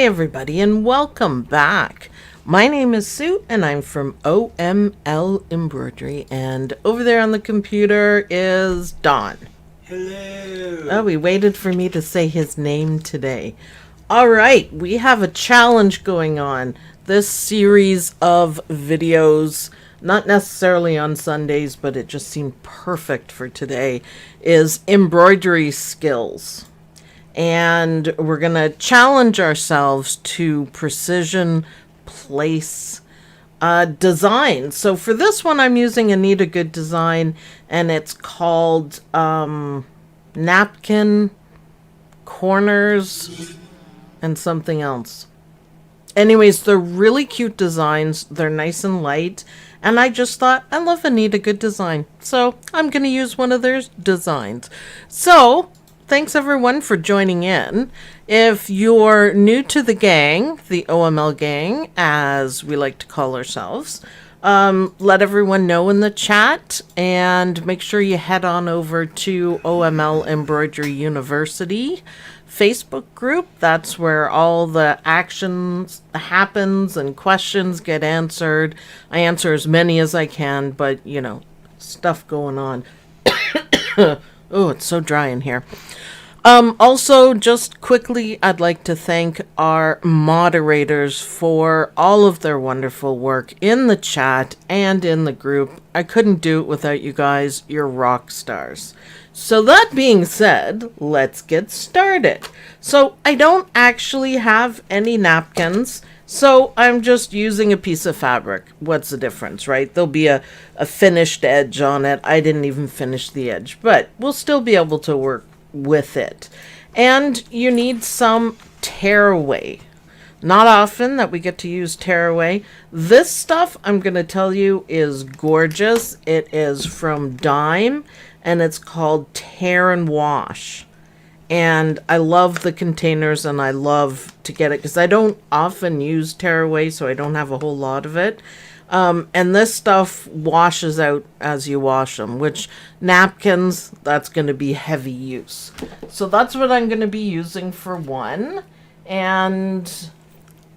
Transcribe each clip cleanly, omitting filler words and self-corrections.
everybody, and welcome back. My name is Sue, and I'm from OML Embroidery, and over there on the computer is Don. Hello. Oh, he waited for me to say his name today. All right, we have a challenge going on. This series of videos, not necessarily on Sundays, but it just seemed perfect for today, is embroidery skills. And we're going to challenge ourselves to precision place design. So for this one, I'm using Anita Goodesign, and it's called Napkin, Corners, and something else. Anyways, they're really cute designs. They're nice and light. And I just thought, I love Anita Goodesign, so I'm going to use one of their designs. So thanks everyone for joining in. If you're new to the gang, the OML gang, as we like to call ourselves, let everyone know in the chat, and make sure you head on over to OML Embroidery University Facebook group. That's where all the actions happens and questions get answered. I answer as many as I can, but you know, stuff going on. Oh, it's so dry in here. Also, just quickly, I'd like to thank our moderators for all of their wonderful work in the chat and in the group. I couldn't do it without you guys. You're rock stars. So that being said, let's get started. So I don't actually have any napkins, so I'm just using a piece of fabric. What's the difference, right? There'll be a finished edge on it. I didn't even finish the edge, but we'll still be able to work with it. And you need some tearaway. Not often that we get to use tearaway. This stuff, I'm going to tell you, is gorgeous. It is from Dime, and it's called Tear and Wash. And I love the containers, and I love to get it because I don't often use tearaway, so I don't have a whole lot of it. And this stuff washes out as you wash them, which napkins, that's going to be heavy use. So that's what I'm going to be using for one. And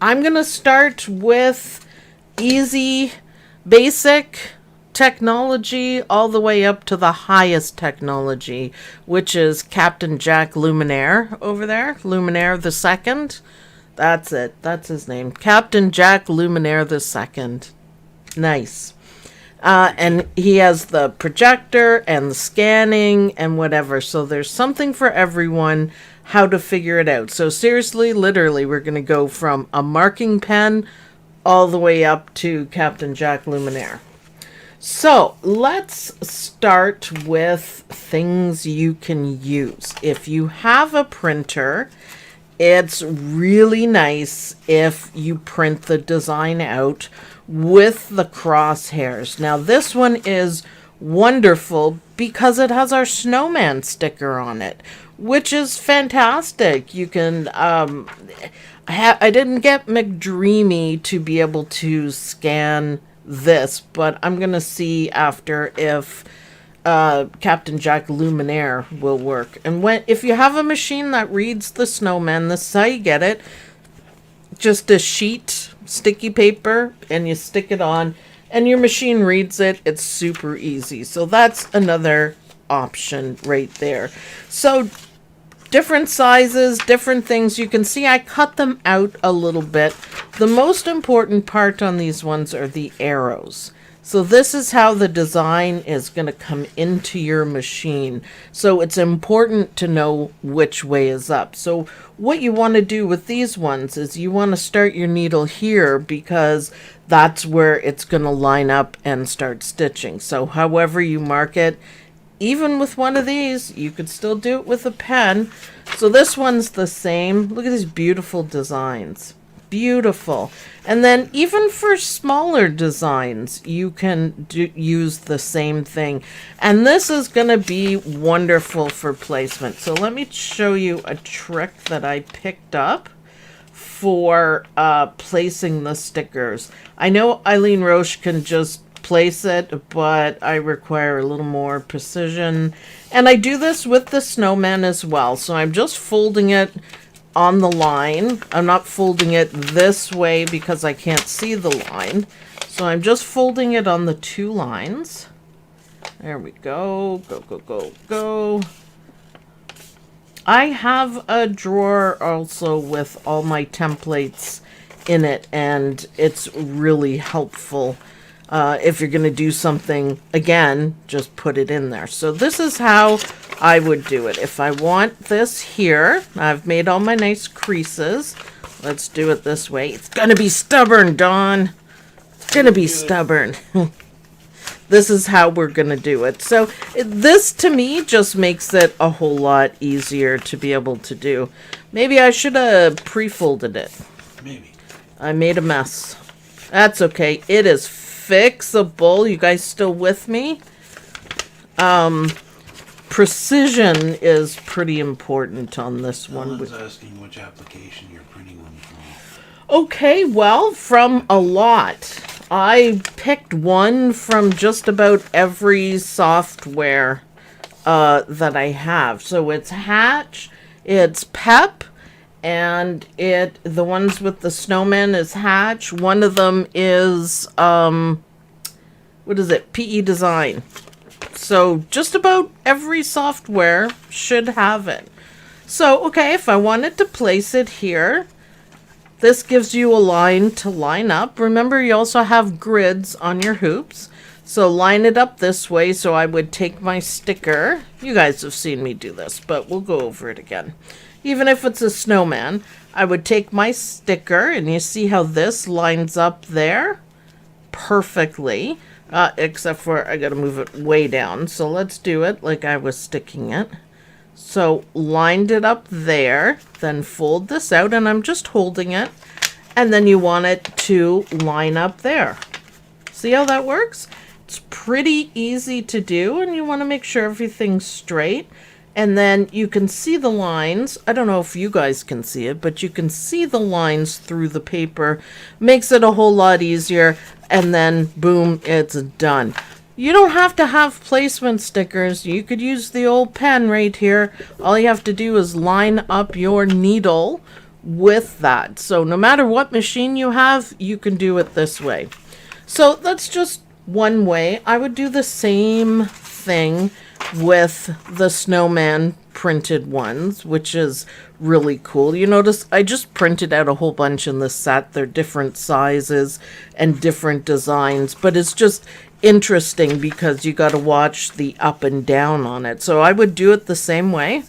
I'm going to start with easy, basic technology all the way up to the highest technology, which is Captain Jack Luminaire over there. Luminaire the Second. That's it. That's his name. Captain Jack Luminaire the Second. Nice. And he has the projector and the scanning and whatever. So there's something for everyone how to figure it out. So seriously, literally, we're going to go from a marking pen all the way up to Captain Jack Luminaire. So let's start with things you can use. If you have a printer, it's really nice if you print the design out with the crosshairs. Now this one is wonderful because it has our snowman sticker on it, which is fantastic. You can I didn't get McDreamy to be able to scan this, but I'm gonna see after if Captain Jack Luminaire will work. And if you have a machine that reads the snowman, this is how you get it. Just a sheet, sticky paper, and you stick it on, and your machine reads it. It's super easy. So that's another option right there. So different sizes, different things. You can see I cut them out a little bit. The most important part on these ones are the arrows. So this is how the design is going to come into your machine. So it's important to know which way is up. So what you want to do with these ones is you want to start your needle here because that's where it's going to line up and start stitching. So however you mark it, even with one of these, you could still do it with a pen. So this one's the same. Look at these beautiful designs. Beautiful. And then even for smaller designs, you can use the same thing. And this is going to be wonderful for placement. So let me show you a trick that I picked up for placing the stickers. I know Eileen Roche can just place it, but I require a little more precision. And I do this with the snowman as well. So I'm just folding it on the line. I'm not folding it this way because I can't see the line. So I'm just folding it on the 2 lines. There we go. Go, go, go, go. I have a drawer also with all my templates in it, and it's really helpful. If you're going to do something, again, just put it in there. So this is how I would do it. If I want this here, I've made all my nice creases. Let's do it this way. It's going to be stubborn, Dawn. It's going to be stubborn. This is how we're going to do it. So this, to me, just makes it a whole lot easier to be able to do. Maybe I should have pre-folded it. Maybe. I made a mess. That's okay. It is fixable. You guys still with me? Precision is pretty important on this one. Someone's asking which application you're printing one from. Okay, well, from a lot. I picked one from just about every software that I have. So it's Hatch, it's Pep, and the ones with the snowman is Hatch. One of them is what is it? PE Design. So just about every software should have it. So okay, if I wanted to place it here, this gives you a line to line up. Remember, you also have grids on your hoops. So line it up this way. So I would take my sticker. You guys have seen me do this, but we'll go over it again. Even if it's a snowman, I would take my sticker, and you see how this lines up there perfectly. Except for I got to move it way down. So let's do it like I was sticking it. So lined it up there, then fold this out, and I'm just holding it, and then you want it to line up there. See how that works? It's pretty easy to do, and you want to make sure everything's straight, and then you can see the lines. I don't know if you guys can see it, but you can see the lines through the paper. Makes it a whole lot easier, and then boom, it's done. You don't have to have placement stickers. You could use the old pen right here. All you have to do is line up your needle with that. So no matter what machine you have, you can do it this way. So that's just one way. I would do the same thing with the snowman printed ones, which is really cool. You notice I just printed out a whole bunch in this set. They're different sizes and different designs, but it's just interesting because you got to watch the up and down on it. So I would do it the same way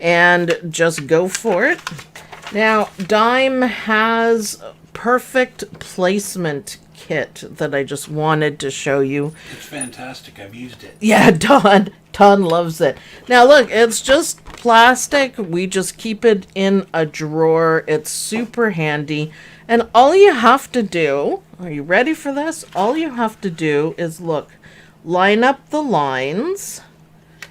and just go for it. Now, Dime has perfect placement kit that I just wanted to show you. It's fantastic. I've used it. Yeah, Don loves it. Now look, it's just plastic. We just keep it in a drawer. It's super handy. And all you have to do, are you ready for this? All you have to do is look, line up the lines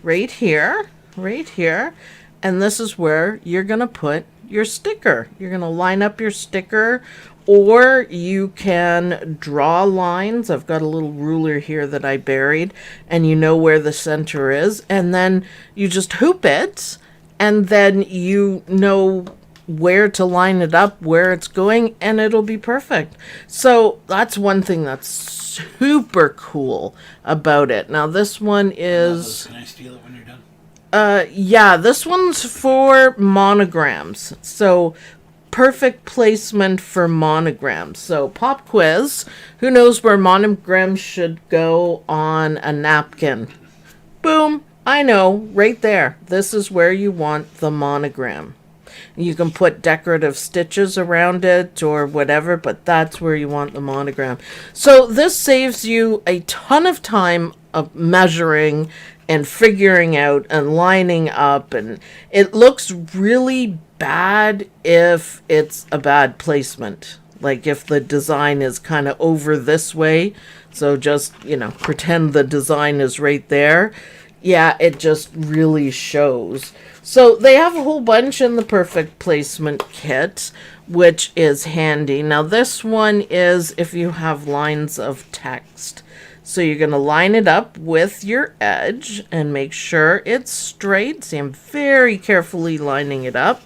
right here, and this is where you're going to put your sticker. You're going to line up your sticker, or you can draw lines. I've got a little ruler here that I buried, and you know where the center is, and then you just hoop it, and then you know where to line it up, where it's going, and it'll be perfect. So that's one thing that's super cool about it. Now this one is... Can I steal it when you're done? Yeah, this one's for monograms. So perfect placement for monograms. So pop quiz. Who knows where monograms should go on a napkin? Boom. I know. Right there. This is where you want the monogram. You can put decorative stitches around it or whatever, but that's where you want the monogram. So this saves you a ton of time of measuring and figuring out and lining up, and it looks really bad if it's a bad placement. Like if the design is kind of over this way, so just, pretend the design is right there. Yeah, it just really shows. So they have a whole bunch in the perfect placement kit, which is handy. Now this one is if you have lines of text. So you're going to line it up with your edge and make sure it's straight. See, I'm very carefully lining it up.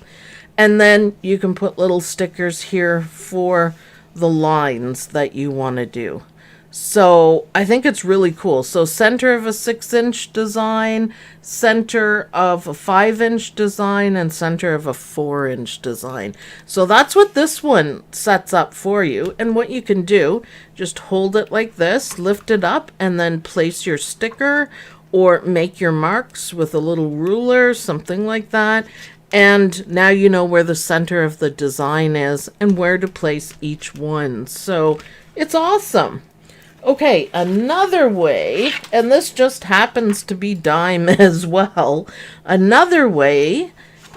And then you can put little stickers here for the lines that you want to do. So I think it's really cool. So center of a 6-inch design, center of a 5-inch design, and center of a 4-inch design. So that's what this one sets up for you. And what you can do, just hold it like this, lift it up, and then place your sticker or make your marks with a little ruler, something like that. And now you know where the center of the design is and where to place each one. So it's awesome. Okay, another way, and this just happens to be dime as well. Another way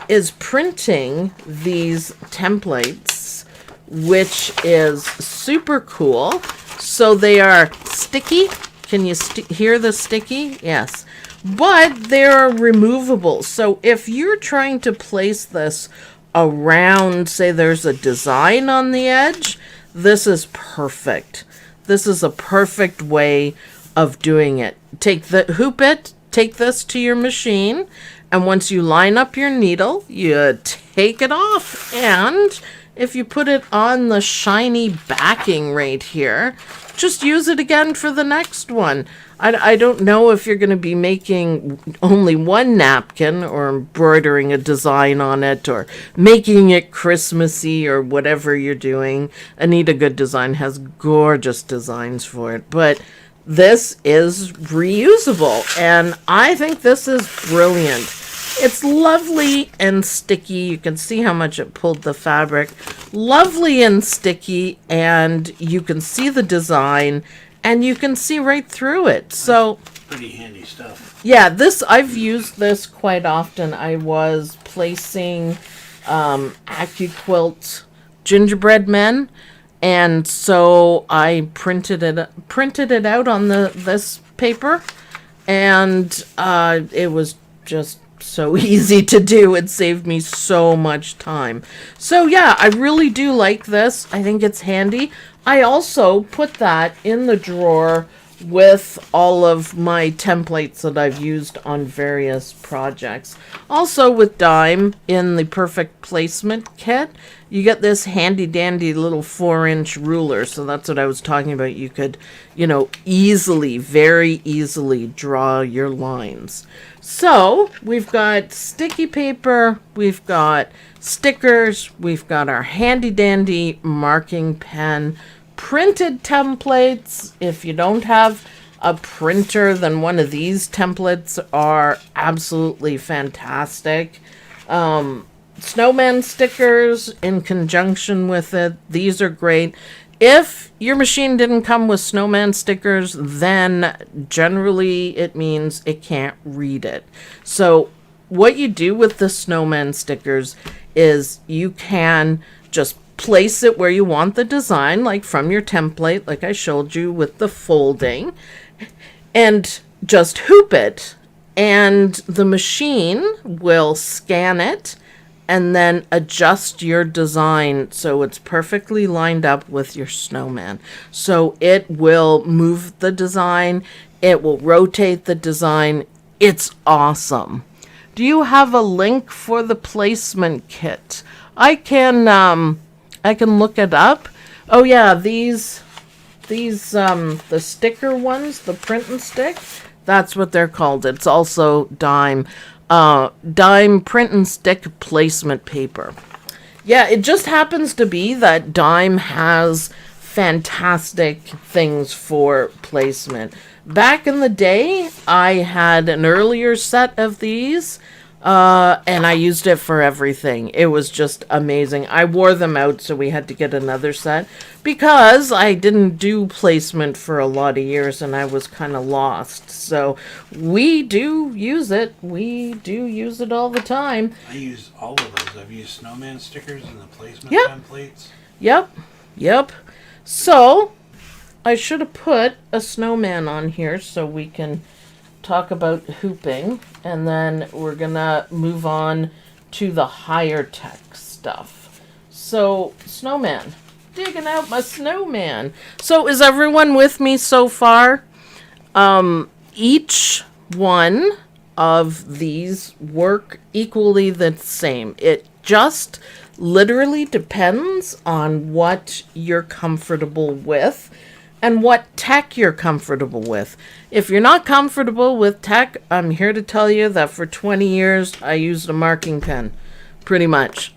is printing these templates, which is super cool. So they are sticky. Can you hear the sticky? Yes. But they're removable. So if you're trying to place this around, say there's a design on the edge, this is perfect. This is a perfect way of doing it. Take this to your machine, and once you line up your needle, you take it off. And if you put it on the shiny backing right here, just use it again for the next one. I don't know if you're going to be making only one napkin or embroidering a design on it or making it Christmassy or whatever you're doing. Anita Goodesign has gorgeous designs for it, but this is reusable, and I think this is brilliant. It's lovely and sticky. You can see how much it pulled the fabric. Lovely and sticky, and you can see the design, and you can see right through it. So pretty handy stuff. Yeah, I've used this quite often. I was placing AccuQuilt gingerbread men, and so I printed it out on this paper, and it was just so easy to do. It saved me so much time. So yeah, I really do like this. I think it's handy. I also put that in the drawer with all of my templates that I've used on various projects. Also with dime in the perfect placement kit, you get this handy dandy little 4-inch ruler. So that's what I was talking about. You could, very easily draw your lines. So we've got sticky paper, we've got stickers, we've got our handy dandy marking pen, printed templates. If you don't have a printer, then one of these templates are absolutely fantastic. Snowman stickers in conjunction with it. These are great. If your machine didn't come with snowman stickers, then generally it means it can't read it. So what you do with the snowman stickers is you can just place it where you want the design, like from your template, like I showed you with the folding, and just hoop it, and the machine will scan it and then adjust your design so it's perfectly lined up with your snowman. So it will move the design, it will rotate the design. It's awesome. Do you have a link for the placement kit? I can look it up. Oh yeah, these the sticker ones, the print and stick, that's what they're called. It's also dime print and stick placement paper. Yeah, it just happens to be that dime has fantastic things for placement. Back in the day, I had an earlier set of these, and I used it for everything. It was just amazing. I wore them out, so we had to get another set because I didn't do placement for a lot of years and I was kind of lost. So we do use it. We do use it all the time. I use all of those. I've used snowman stickers and the placement templates. Yep. So I should have put a snowman on here so we can talk about hooping, and then we're gonna move on to the higher tech stuff. So snowman, digging out my snowman. So is everyone with me so far? Each one of these work equally the same. It just literally depends on what you're comfortable with and what tech you're comfortable with. If you're not comfortable with tech, I'm here to tell you that for 20 years I used a marking pen, pretty much,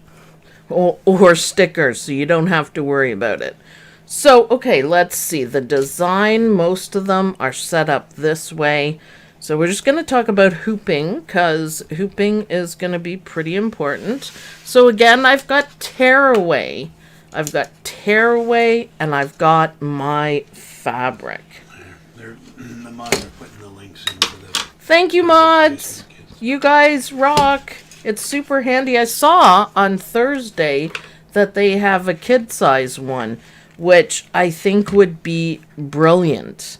or stickers, so you don't have to worry about it. So, okay, let's see. The design, most of them are set up this way. So we're just going to talk about hooping, because hooping is going to be pretty important. So again, I've got tearaway. I've got tearaway, and I've got my fabric. The mods are putting the links in for the... Thank you, mods. You guys rock. It's super handy. I saw on Thursday that they have a kid-size one, which I think would be brilliant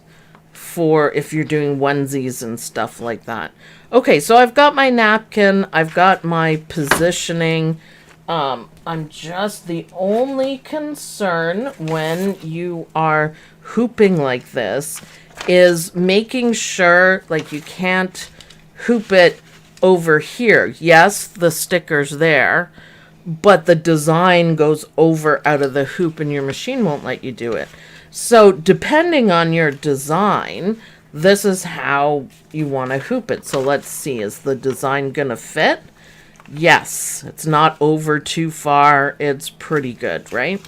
for if you're doing onesies and stuff like that. Okay, so I've got my napkin. I've got my positioning. I'm just, the only concern when you are hooping like this is making sure, like, you can't hoop it over here. Yes, the sticker's there, but the design goes over out of the hoop and your machine won't let you do it. So depending on your design, this is how you want to hoop it. So let's see, is the design gonna fit? Yes, it's not over too far. It's pretty good, right?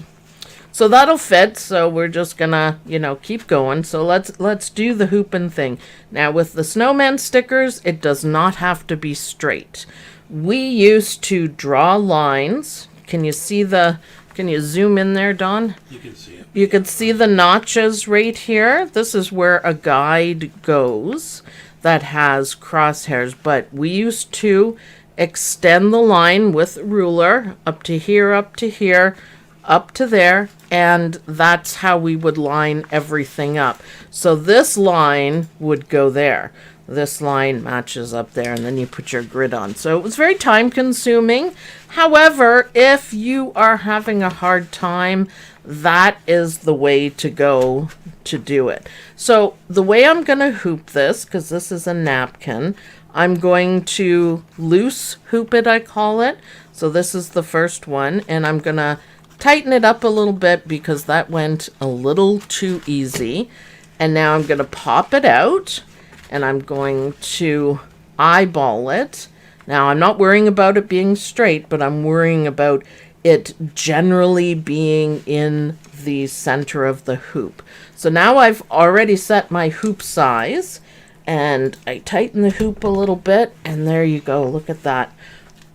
So that'll fit. So we're just gonna, keep going. So let's do the hooping thing. Now with the snowman stickers, it does not have to be straight. We used to draw lines. Can you zoom in there, Don? You can see it. You can see the notches right here. This is where a guide goes that has crosshairs, but we used to extend the line with ruler up to here, up to here, up to there, and that's how we would line everything up. So this line would go there. This line matches up there, and then you put your grid on. So it was very time consuming. However, if you are having a hard time, that is the way to go to do it. So the way I'm going to hoop this, because this is a napkin, I'm going to loose hoop it, I call it. So this is the first one, and I'm going to tighten it up a little bit because that went a little too easy. And now I'm going to pop it out, and I'm going to eyeball it. Now, I'm not worrying about it being straight, but I'm worrying about it generally being in the center of the hoop. So now I've already set my hoop size, and I tighten the hoop a little bit, and there you go. Look at that.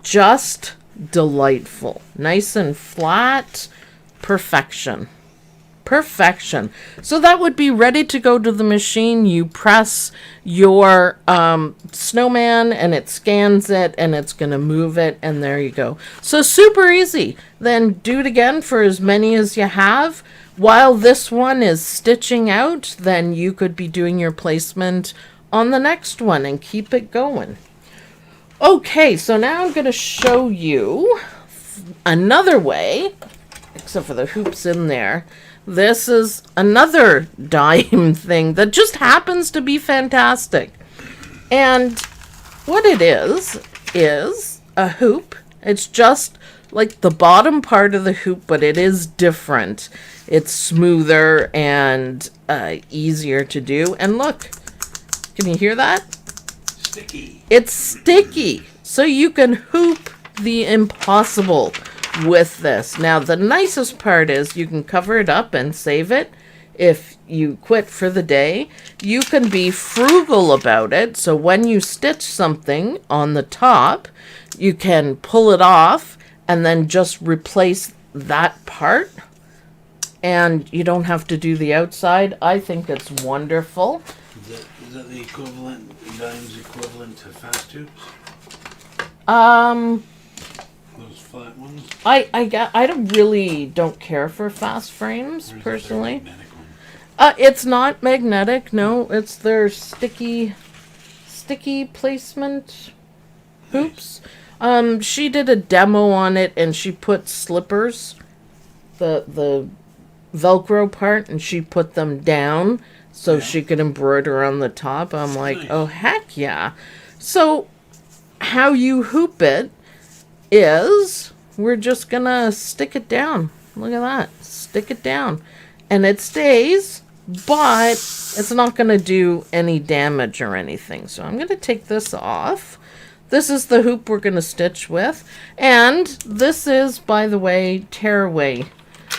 Just delightful. Nice and flat. Perfection. Perfection. So that would be ready to go to the machine. You press your snowman and it scans it and it's going to move it, and there you go. So super easy. Then do it again for as many as you have. While this one is stitching out, then you could be doing your placement on the next one and keep it going. Okay, so now I'm going to show you another way, except for the hoops in there. This is another dime thing that just happens to be fantastic. And what it is a hoop. It's just like the bottom part of the hoop, but it is different. It's smoother and easier to do. And look, can you hear that? Sticky. It's sticky. So you can hoop the impossible with this. Now, the nicest part is you can cover it up and save it. If you quit for the day, you can be frugal about it. So when you stitch something on the top, you can pull it off and then just replace that part. And you don't have to do the outside. I think it's wonderful. Is that the equivalent, dimes equivalent to fast tubes? Those flat ones? I don't care for fast frames, personally. Magnetic one? It's not magnetic, no. It's their sticky placement hoops. She did a demo on it, and she put slippers, the Velcro part, and she put them down so she could embroider on the top. I'm like, nice. Oh, heck yeah. So how you hoop it is we're just gonna stick it down. Look at that. Stick it down. And it stays, but it's not gonna do any damage or anything. So I'm gonna take this off. This is the hoop we're gonna stitch with. And this is, by the way, tearaway.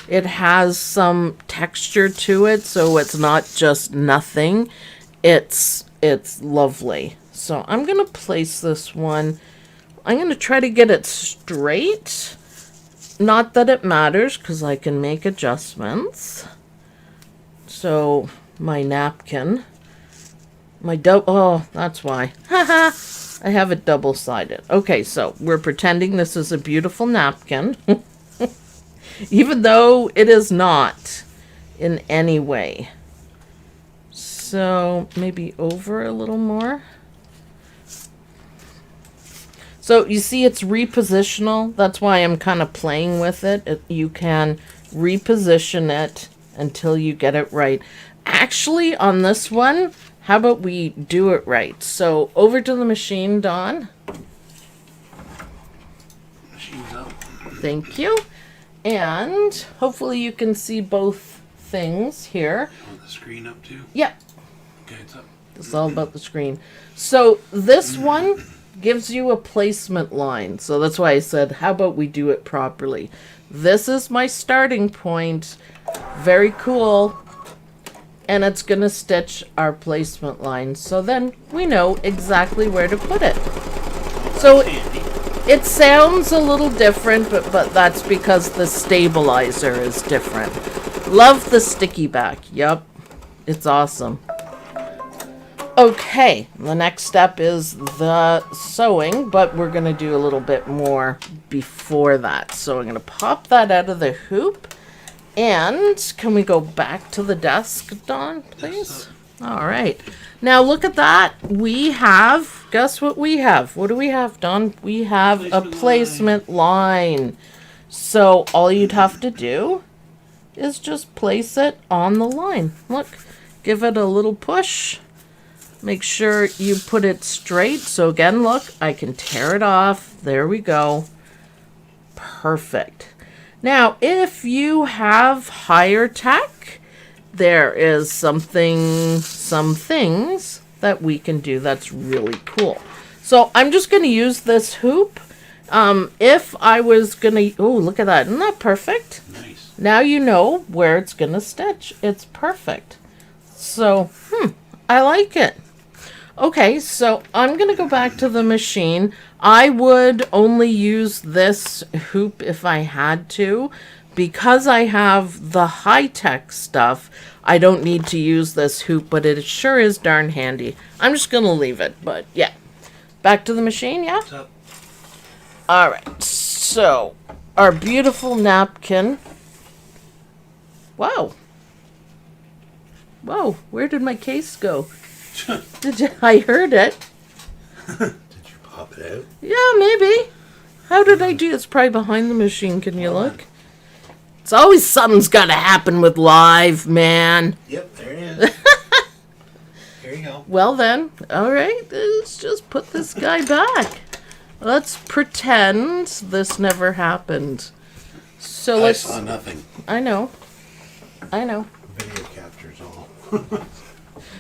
It has some texture to it, so it's not just nothing. It's lovely. So I'm gonna place this one. I'm going to try to get it straight. Not that it matters, because I can make adjustments. So, my napkin. Oh, that's why. Haha, I have it double-sided. Okay, so we're pretending this is a beautiful napkin. Even though it is not in any way. So, maybe over a little more. So you see it's repositional. That's why I'm kind of playing with it. You can reposition it until you get it right. Actually, on this one, how about we do it right? So over to the machine, Dawn. Machine's up. Thank you. And hopefully you can see both things here. You want the screen up too? Yeah. Okay, it's up. It's all about the screen. So this one gives you a placement line. So that's why I said, how about we do it properly? This is my starting point. Very cool. And it's going to stitch our placement line. So then we know exactly where to put it. So it sounds a little different, but that's because the stabilizer is different. Love the sticky back. Yep. It's awesome. Okay, the next step is the sewing, but we're going to do a little bit more before that. So I'm going to pop that out of the hoop. And can we go back to the desk, Dawn, please? All right. Now look at that. We have, guess what we have? What do we have, Dawn? We have a placement line. So all you'd have to do is just place it on the line. Look, give it a little push. Make sure you put it straight. So again, look, I can tear it off. There we go. Perfect. Now, if you have higher tech, there is some things that we can do that's really cool. So I'm just going to use this hoop. If I was going to, oh, look at that. Isn't that perfect? Nice. Now you know where it's going to stitch. It's perfect. So, I like it. Okay, so I'm going to go back to the machine. I would only use this hoop if I had to. Because I have the high-tech stuff, I don't need to use this hoop, but it sure is darn handy. I'm just going to leave it, but yeah. Back to the machine, yeah? What's up? All right, so our beautiful napkin. Wow. Whoa, where did my case go? I heard it. Did you pop it out? Yeah, maybe. How did I do? It's probably behind the machine. Can you look? It's always something's got to happen with live, man. Yep, there it is. Here you go. Well then, all right, let's just put this guy back. Let's pretend this never happened. So I let's. saw nothing. I know. Video captures all.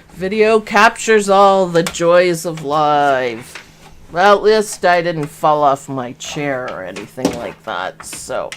Video captures all the joys of live. Well, at least I didn't fall off my chair or anything like that. So,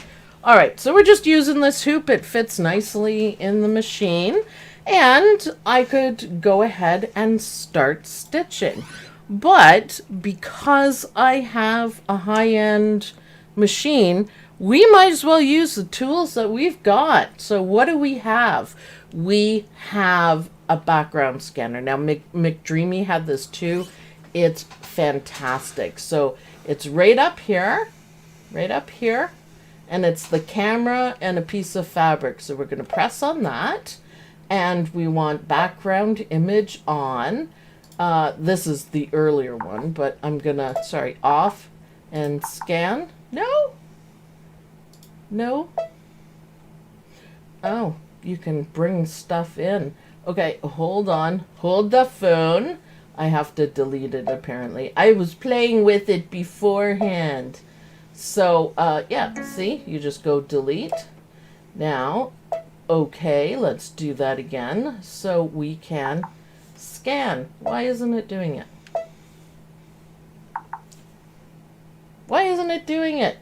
all right. So we're just using this hoop. It fits nicely in the machine. And I could go ahead and start stitching. But because I have a high-end machine, we might as well use the tools that we've got. So what do we have? We have a background scanner. Now, McDreamy had this too. It's fantastic. So it's right up here, and it's the camera and a piece of fabric. So we're going to press on that, and we want background image on. This is the earlier one, but I'm going to, off and scan. No. Oh, you can bring stuff in. Okay, hold on. Hold the phone. I have to delete it, apparently. I was playing with it beforehand. So, yeah, see, you just go delete. Now, okay, let's do that again so we can scan. Why isn't it doing it? Why isn't it doing it?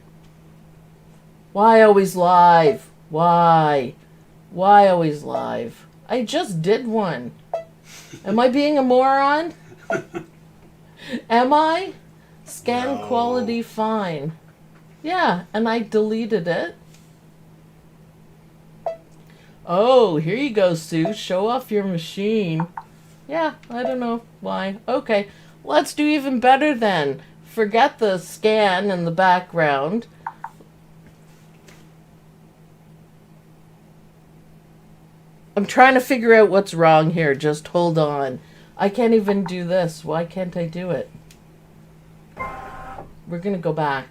Why always live? Why? Why always live? I just did one. Am I being a moron? Am I? Scan No. quality fine. Yeah, and I deleted it. Oh, here you go, Sue. Show off your machine. Yeah, I don't know why. Okay, let's do even better then. Forget the scan in the background. I'm trying to figure out what's wrong here. Just hold on. I can't even do this. Why can't I do it? We're going to go back.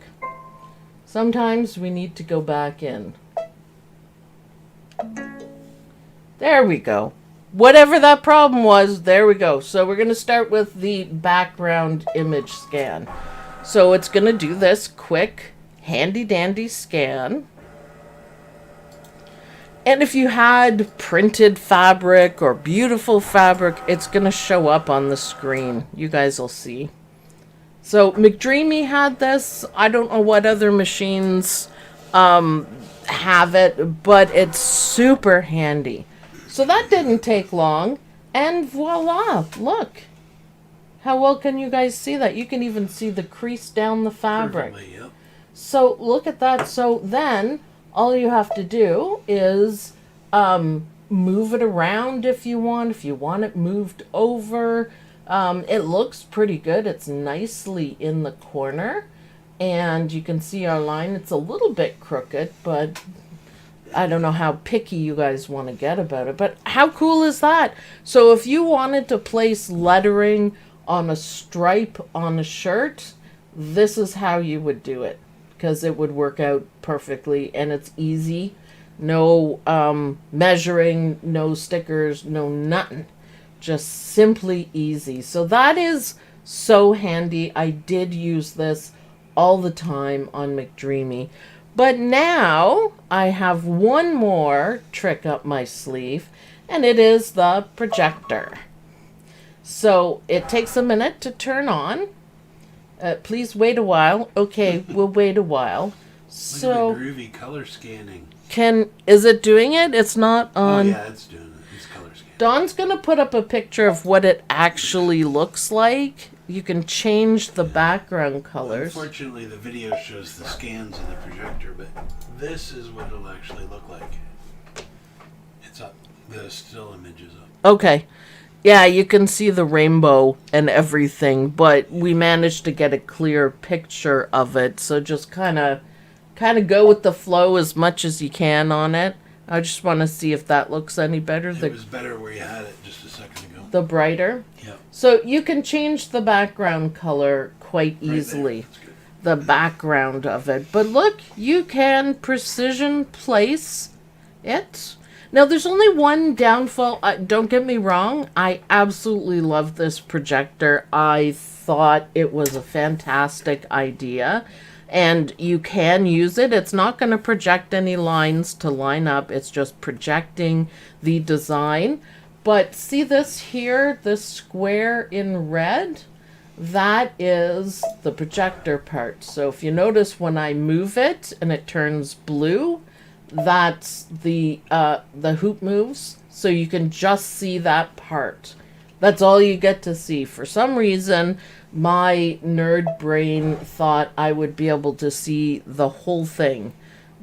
Sometimes we need to go back in. There we go. Whatever that problem was, there we go. So we're going to start with the background image scan. So it's going to do this quick, handy-dandy scan. And if you had printed fabric or beautiful fabric, it's going to show up on the screen. You guys will see. So McDreamy had this. I don't know what other machines have it, but it's super handy. So that didn't take long. And voila, look. How well can you guys see that? You can even see the crease down the fabric. Perfectly, yep. So look at that. So then all you have to do is move it around if you want it moved over. It looks pretty good. It's nicely in the corner. And you can see our line. It's a little bit crooked, but I don't know how picky you guys want to get about it. But how cool is that? So if you wanted to place lettering on a stripe on a shirt, this is how you would do it. Because it would work out perfectly, and it's easy. No measuring, no stickers, no nothing. Just simply easy. So that is so handy. I did use this all the time on McDreamy. But now I have one more trick up my sleeve, and it is the projector. So it takes a minute to turn on. Please wait a while. Okay, we'll wait a while. So Look at the groovy color scanning. is it doing it? It's not on. Oh yeah, it's doing it. It's color scanning. Dawn's gonna put up a picture of what it actually looks like. You can change the background colors. Unfortunately, the video shows the scans of the projector, but this is what it'll actually look like. It's up. The still image is up. Okay. Yeah, you can see the rainbow and everything, but we managed to get a clear picture of it. So just kind of go with the flow as much as you can on it. I just want to see if that looks any better. It was better where you had it just a second ago. The brighter. Yeah. So you can change the background color quite Right easily. there. That's good. The background of it. But look, you can precision place it. Now, there's only one downfall. Don't get me wrong. I absolutely love this projector. I thought it was a fantastic idea. And you can use it. It's not going to project any lines to line up. It's just projecting the design. But see this here, this square in red? That is the projector part. So if you notice when I move it and it turns blue, that's the hoop moves. So you can just see that part. That's all you get to see. For some reason, my nerd brain thought I would be able to see the whole thing.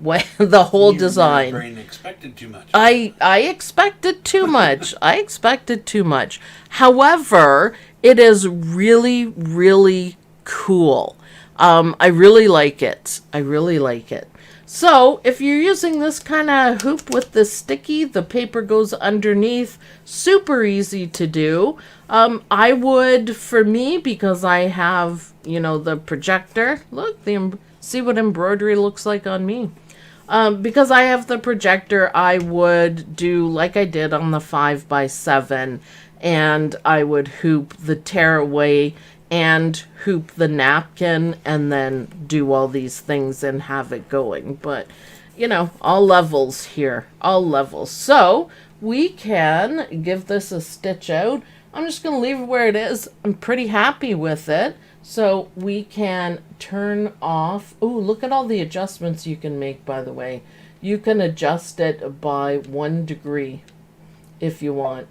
The whole design. Your brain expected too much. I expected too much. I expected too much. However, it is really, really cool. I really like it. I really like it. So, if you're using this kind of hoop with the sticky, the paper goes underneath. Super easy to do. I would, for me, because I have, the projector. Look, see what embroidery looks like on me. Because I have the projector, I would do like I did on the 5x7, and I would hoop the tearaway and hoop the napkin and then do all these things and have it going. But, you know, all levels here, all levels. So we can give this a stitch out. I'm just going to leave it where it is. I'm pretty happy with it. So we can turn off. Ooh, look at all the adjustments you can make, by the way. You can adjust it by 1 degree if you want.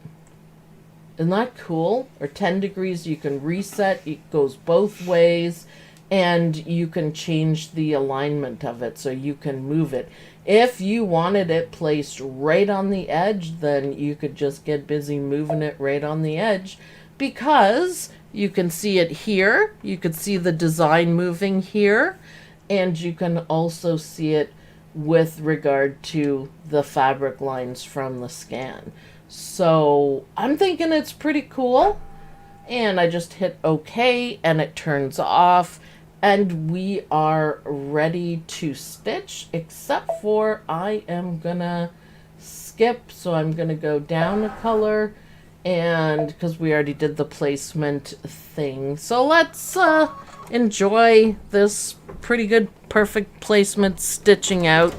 Isn't that cool? Or 10 degrees, you can reset. It goes both ways. And you can change the alignment of it, so you can move it. If you wanted it placed right on the edge, then you could just get busy moving it right on the edge, because you can see it here. You could see the design moving here, and you can also see it with regard to the fabric lines from the scan. So I'm thinking it's pretty cool. And I just hit OK and it turns off. And we are ready to stitch, except for I am gonna skip. So I'm gonna go down a color, and because we already did the placement thing. So let's enjoy this pretty good, perfect placement stitching out.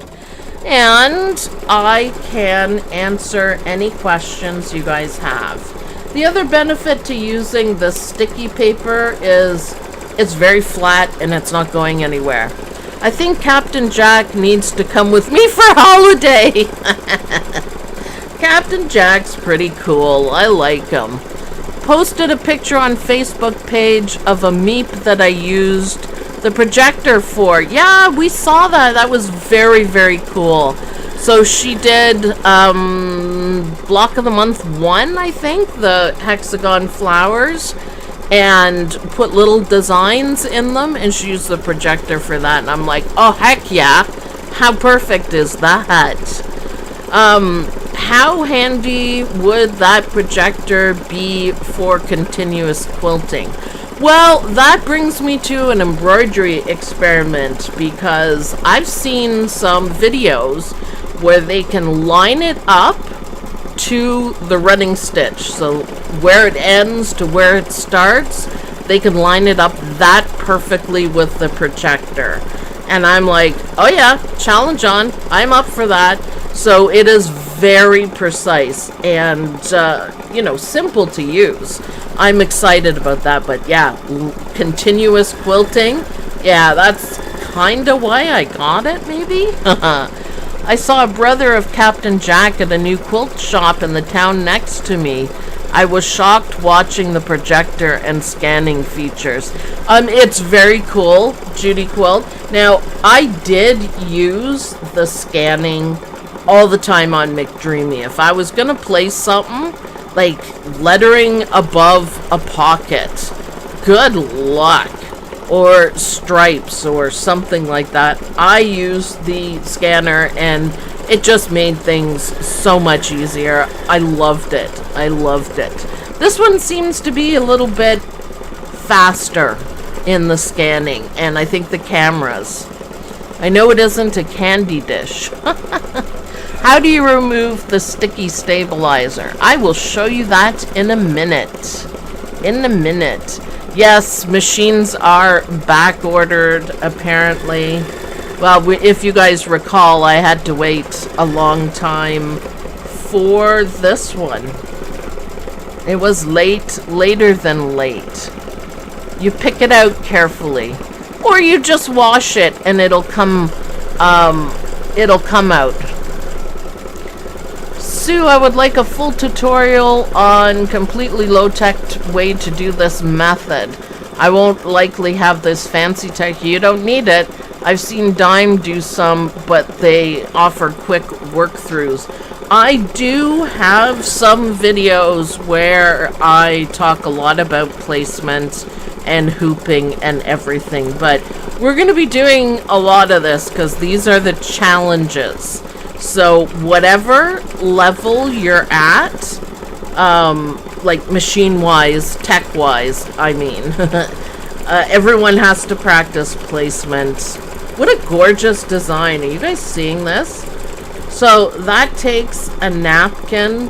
And I can answer any questions you guys have. The other benefit to using the sticky paper is it's very flat and it's not going anywhere. I think Captain Jack needs to come with me for holiday. Captain Jack's pretty cool. I like him. Posted a picture on Facebook page of a meep that I used the projector for. Yeah, we saw that. That was very, very cool. So she did Block of the Month 1, I think, the hexagon flowers, and put little designs in them, and she used the projector for that. And I'm like, oh, heck yeah. How perfect is that? How handy would that projector be for continuous quilting? Well, that brings me to an embroidery experiment, because I've seen some videos where they can line it up to the running stitch. So where it ends to where it starts, they can line it up that perfectly with the projector. And I'm like, oh yeah, challenge on. I'm up for that. So it is very precise and, you know, simple to use. I'm excited about that. But yeah, continuous quilting. Yeah, that's kind of why I got it, maybe. I saw a brother of Captain Jack at a new quilt shop in the town next to me. I was shocked watching the projector and scanning features. It's very cool, Judy Quilt. Now, I did use the scanning all the time on McDreamy. If I was gonna place something, like lettering above a pocket, good luck. Or stripes or something like that, I used the scanner and it just made things so much easier. I loved it. I loved it. This one seems to be a little bit faster in the scanning, and I think the cameras. I know it isn't a candy dish. How do you remove the sticky stabilizer? I will show you that in a minute. In a minute. Yes, machines are back ordered, apparently. Well, if you guys recall, I had to wait a long time for this one. It was later than late. You pick it out carefully, or you just wash it and it'll come out. Sue, I would like a full tutorial on completely low-tech way to do this method. I won't likely have this fancy tech. You don't need it. I've seen Dime do some, but they offer quick work-throughs. I do have some videos where I talk a lot about placement and hooping and everything, but we're going to be doing a lot of this because these are the challenges. So whatever level you're at, like machine-wise, tech-wise, I mean, everyone has to practice placement. What a gorgeous design. Are you guys seeing this? So that takes a napkin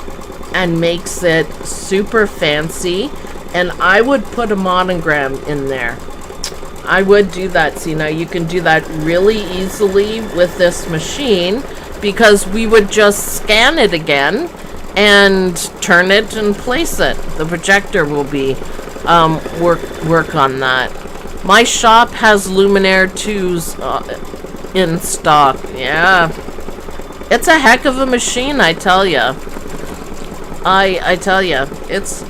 and makes it super fancy. And I would put a monogram in there. I would do that. See, now you can do that really easily with this machine because we would just scan it again and turn it and place it. The projector will be work on that. My shop has Luminaire 2s in stock. Yeah. It's a heck of a machine, I tell ya. I tell ya. It's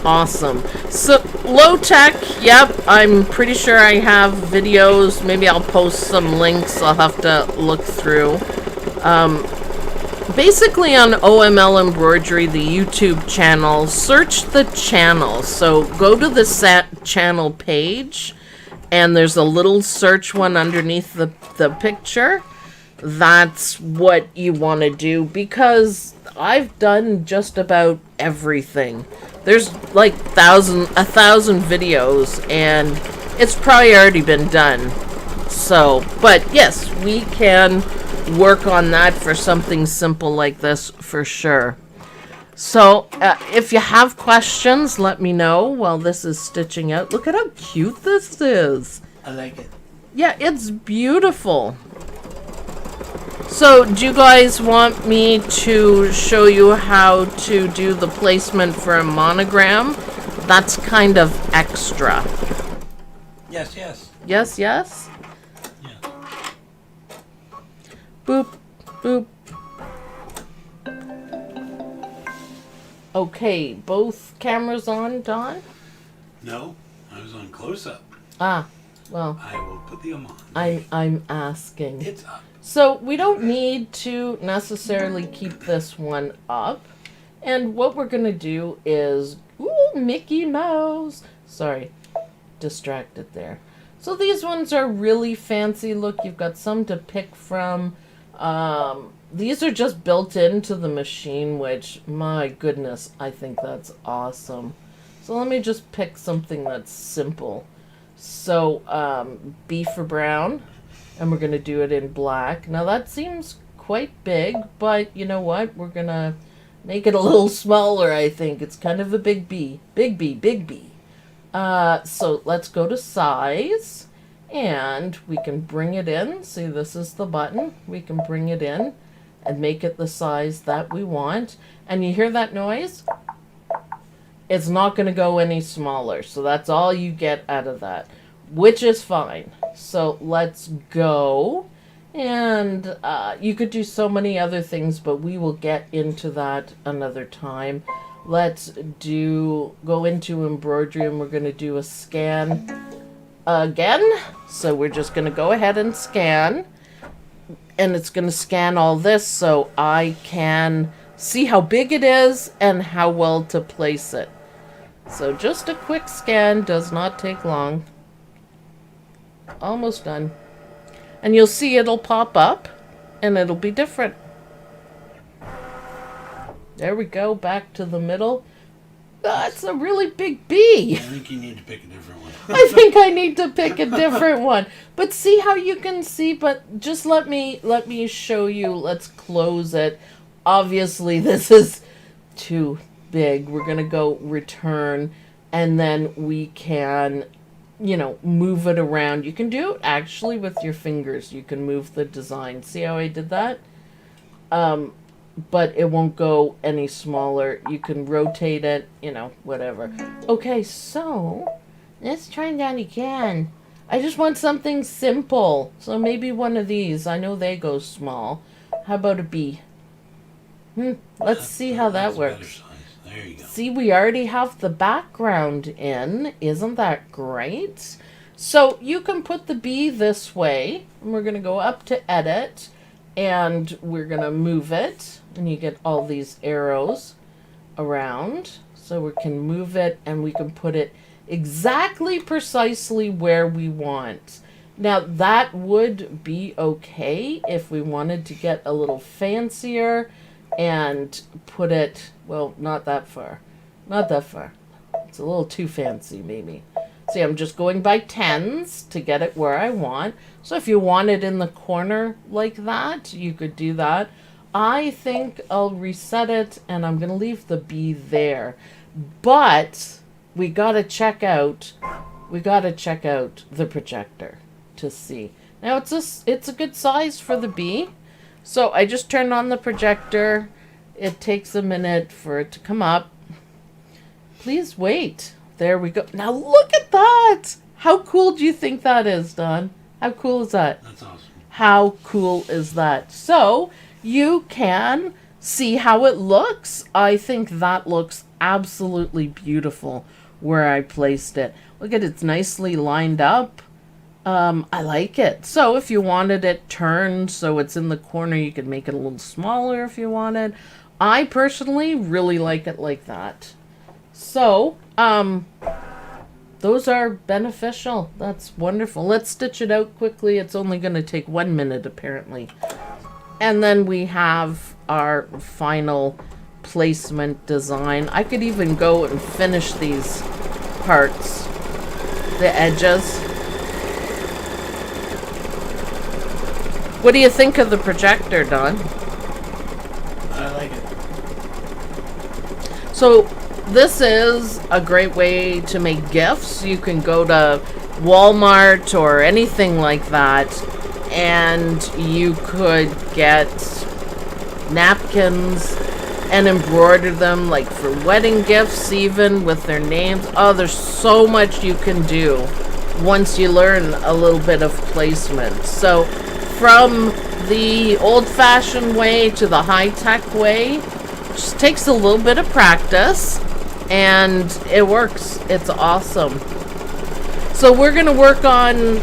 awesome. So, low tech, yep, I'm pretty sure I have videos. Maybe I'll post some links. I'll have to look through. Basically on OML Embroidery, the YouTube channel, search the channel. So go to the channel page, and there's a little search one underneath the picture. That's what you want to do, because I've done just about everything. There's like a thousand videos, and it's probably already been done. So, but yes, we can work on that for something simple like this for sure. So, if you have questions, let me know while this is stitching out. Look at how cute this is. I like it. Yeah, it's beautiful. So, do you guys want me to show you how to do the placement for a monogram? That's kind of extra. Yes, yes. Yes, yes? Yeah. Boop, boop. Okay, both cameras on, Don? No, I was on close-up. Ah, well, I will put them on. I'm asking. It's up. So we don't need to necessarily keep this one up. And what we're going to do is, ooh, Mickey Mouse. Sorry, distracted there. So these ones are really fancy. Look, you've got some to pick from. These are just built into the machine, which, my goodness, I think that's awesome. So let me just pick something that's simple. So, B for brown, and we're going to do it in black. Now that seems quite big, but you know what? We're going to make it a little smaller, I think. It's kind of a big B. Big B, big B. So let's go to size, and we can bring it in. See, this is the button. We can bring it in and make it the size that we want. And you hear that noise? It's not going to go any smaller. So that's all you get out of that, which is fine. So let's go. And you could do so many other things, but we will get into that another time. Let's go into embroidery, and we're going to do a scan again. So we're just going to go ahead and scan. And it's going to scan all this so I can see how big it is and how well to place it. So just a quick scan, does not take long. Almost done. And you'll see it'll pop up and it'll be different. There we go, back to the middle. That's a really big B. I think you need to pick a different one. I think I need to pick a different one. But see how you can see, but just let me show you. Let's close it. Obviously this is too big. We're going to go return, and then we can, you know, move it around. You can do it actually with your fingers. You can move the design. See how I did that? But it won't go any smaller. You can rotate it, you know, whatever. Okay, so let's try that again. I just want something simple. So maybe one of these. I know they go small. How about a B? Let's see how that works. There you go. See, we already have the background in. Isn't that great? So you can put the B this way. And we're going to go up to edit. And we're going to move it. And you get all these arrows around. So we can move it and we can put it exactly precisely where we want. Now that would be okay if we wanted to get a little fancier and put it, well, not that far. Not that far. It's a little too fancy maybe. See, I'm just going by tens to get it where I want. So if you want it in the corner like that, you could do that. I think I'll reset it and I'm going to leave the bee there. But we got to check out the projector to see. Now it's a good size for the bee. So I just turned on the projector. It takes a minute for it to come up. Please wait. There we go. Now look at that. How cool do you think that is, Don? How cool is that? That's awesome. How cool is that? So you can see how it looks. I think that looks absolutely beautiful where I placed it. Look at it, it's nicely lined up. I like it. So if you wanted it turned so it's in the corner, you could make it a little smaller if you wanted. I personally really like it like that. So, those are beneficial. That's wonderful. Let's stitch it out quickly. It's only going to take 1 minute apparently. And then we have our final placement design. I could even go and finish these parts, the edges. What do you think of the projector, Don? I like it. So this is a great way to make gifts. You can go to Walmart or anything like that, and you could get napkins and embroider them, like for wedding gifts, even with their names. Oh, there's so much you can do once you learn a little bit of placement. So from the old-fashioned way to the high-tech way, just takes a little bit of practice, and it works. It's awesome. So we're gonna work on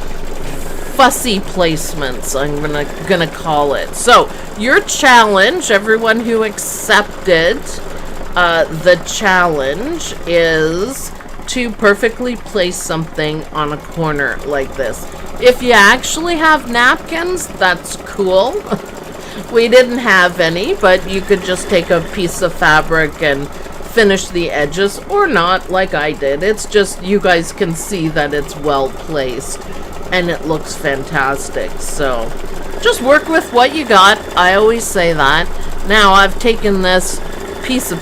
fussy placements, I'm gonna call it. So your challenge, everyone who accepted the challenge, is to perfectly place something on a corner like this. If you actually have napkins, that's cool. We didn't have any, but you could just take a piece of fabric and finish the edges, or not, like I did. It's just you guys can see that it's well placed and it looks fantastic. So just work with what you got. I always say that. Now I've taken this piece of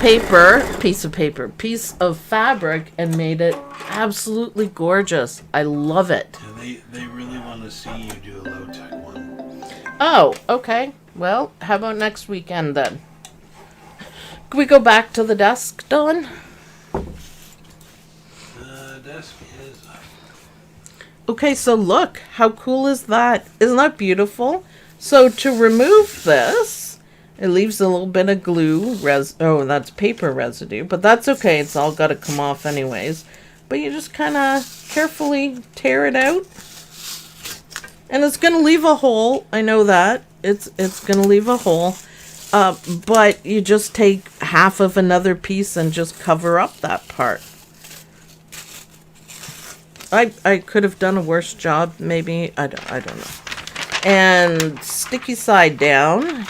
fabric and made it absolutely gorgeous. I love it. Yeah, they really want to see you do a low-tech one. Oh, okay. Well, how about next weekend then? Can we go back to the desk, Dawn? The desk is up. Okay, so look, how cool is that? Isn't that beautiful? So to remove this, it leaves a little bit of glue, oh, that's paper residue, but that's okay, it's all got to come off anyways. But you just kind of carefully tear it out. And it's going to leave a hole, I know that. It's going to leave a hole. But you just take half of another piece and just cover up that part. I could have done a worse job, maybe. I don't know. And sticky side down.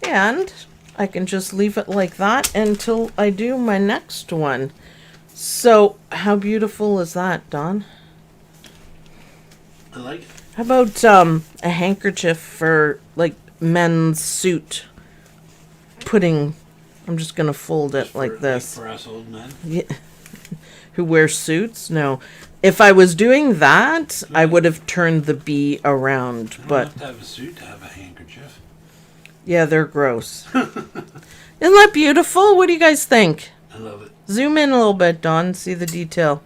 And I can just leave it like that until I do my next one. So, how beautiful is that, Don? I like it. How about a handkerchief for, like, men's suit? Putting, I'm just going to fold it like this. For us old men? Yeah. Who wear suits? No. If I was doing that, I would have turned the bee around. You don't But have to have a suit to have a handkerchief. yeah, they're gross. Isn't that beautiful? What do you guys think? I love it. Zoom in a little bit, Don. See the detail.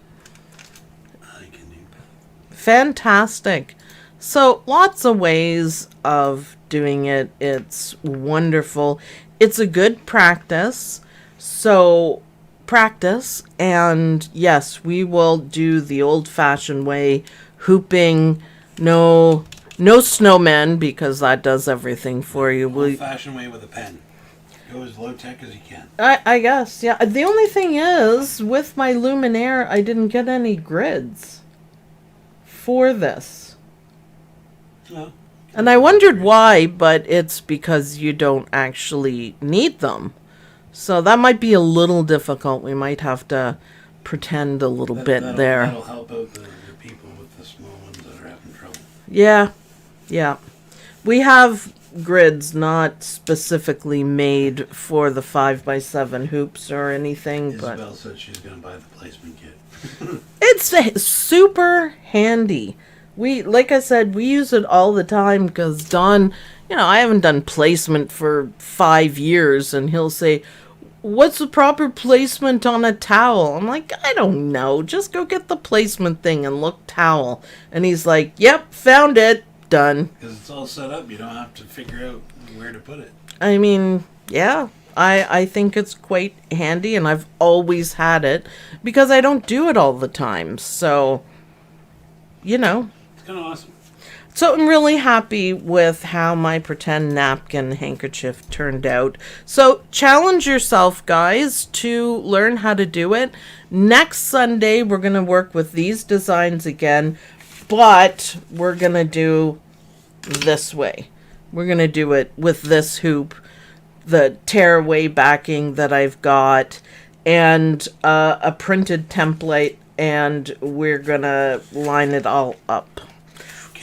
I can do that. Fantastic. So lots of ways of doing it. It's wonderful. It's a good practice. So practice, and yes, we will do the old-fashioned way, hooping. No snowmen, because that does everything for you. Old-fashioned way with a pen. Go as low-tech as you can. I guess, yeah. The only thing is, with my Luminaire, I didn't get any grids for this. No. And I wondered why, but it's because you don't actually need them. So that might be a little difficult. We might have to pretend a little bit there. That'll help out the people with the small ones that are having trouble. Yeah. We have grids, not specifically made for the 5x7 hoops or anything. Isabel said she's going to buy the placement kit. It's super handy. Like I said, we use it all the time because Don, I haven't done placement for 5 years, and he'll say, "What's the proper placement on a towel?" I'm like, "I don't know. Just go get the placement thing and look towel." And he's like, "Yep, found it. Done." Because it's all set up. You don't have to figure out where to put it. I mean, yeah, I think it's quite handy, and I've always had it because I don't do it all the time. So, It's kind of awesome. So I'm really happy with how my pretend napkin handkerchief turned out. So challenge yourself, guys, to learn how to do it. Next Sunday, we're going to work with these designs again, but we're going to do this way. We're going to do it with this hoop, the tearaway backing that I've got, and a printed template, and we're going to line it all up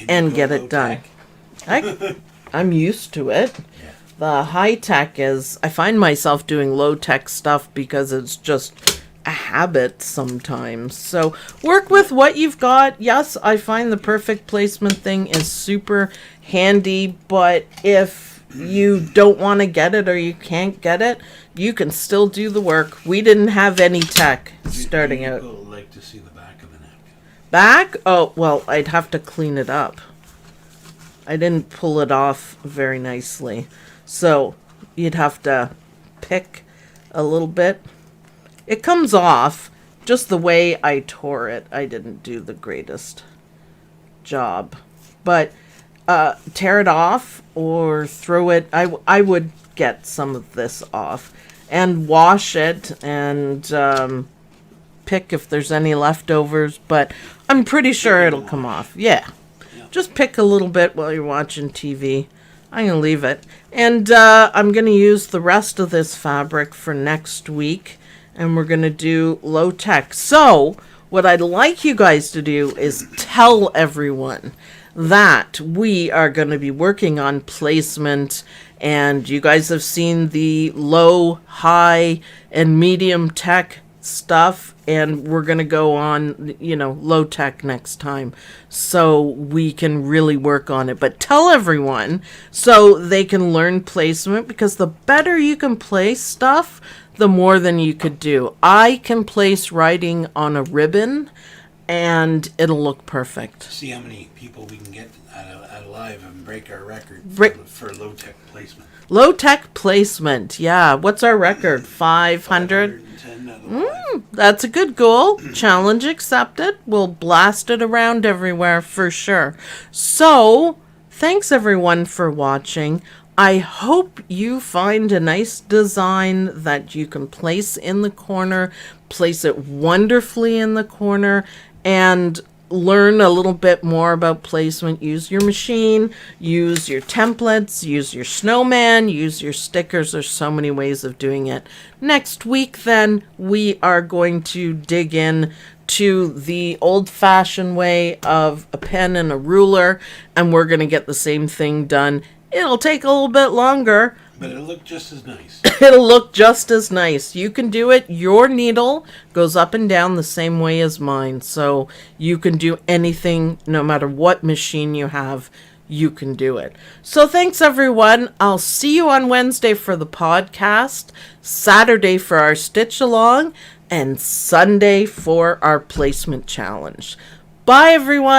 and get it done. I'm used to it. Yeah. The high tech is, I find myself doing low tech stuff because it's just a habit sometimes. So work with what you've got. Yes, I find the perfect placement thing is super handy, but if you don't want to get it or you can't get it, you can still do the work. We didn't have any tech starting out. People like to see the back of the napkin. Back? Oh, well, I'd have to clean it up. I didn't pull it off very nicely. So you'd have to pick a little bit. It comes off just the way I tore it. I didn't do the greatest job. But tear it off or throw it. I would get some of this off and wash it and pick if there's any leftovers, but I'm pretty sure it'll come off. Yeah. Just pick a little bit while you're watching TV. I'm going to leave it. And I'm going to use the rest of this fabric for next week, and we're going to do low tech. So what I'd like you guys to do is tell everyone that we are going to be working on placement, and you guys have seen the low, high, and medium tech stuff, and we're going to go on, low tech next time so we can really work on it. But tell everyone so they can learn placement, because the better you can place stuff, the more than you could do. I can place writing on a ribbon and it'll look perfect. See how many people we can get at a live and break our record for low tech placement. Low tech placement, yeah. What's our record? 500? That's a good goal. Challenge accepted. We'll blast it around everywhere for sure. So, thanks everyone for watching. I hope you find a nice design that you can place in the corner, place it wonderfully in the corner, and learn a little bit more about placement. Use your machine, use your templates, use your snowman, use your stickers. There's so many ways of doing it. Next week, then, we are going to dig in to the old-fashioned way of a pen and a ruler, and we're going to get the same thing done. It'll take a little bit longer, but it'll look just as nice. It'll look just as nice. You can do it. Your needle goes up and down the same way as mine. So you can do anything, no matter what machine you have, you can do it. So thanks, everyone. I'll see you on Wednesday for the podcast, Saturday for our stitch along, and Sunday for our placement challenge. Bye, everyone.